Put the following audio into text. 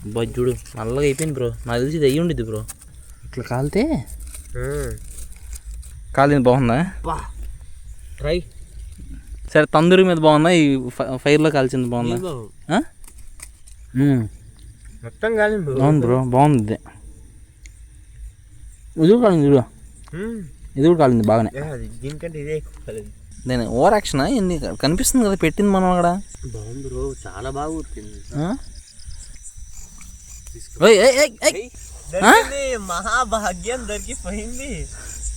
అబ్బాయి చూడు నల్లగా అయిపోయింది బ్రో. నాకు తెలిసి ఇది అయ్యి ఉండిద్ది బ్రో. ఇట్లా కాలితే కాలింది బాగుందా? ట్రై. సరే తందూరి మీద బాగుందా, ఈ ఫైర్లో కాల్చింది బాగుందా? మొత్తం కాలింది. అవును బ్రో బాగుంది. ఇది కూడా కాలింది చూడు. ఇది కూడా కాలింది బాగానే. దీనికంటే ఇదే ఎక్కువ కాలింది. నేను ఓవర్ యాక్షన్ ఎన్ని కనిపిస్తుంది కదా పెట్టింది మనం అక్కడ. బాగుంది బ్రో, చాలా బాగా ఉరికింది. మహాభాగ్యం దొరికిపోయింది.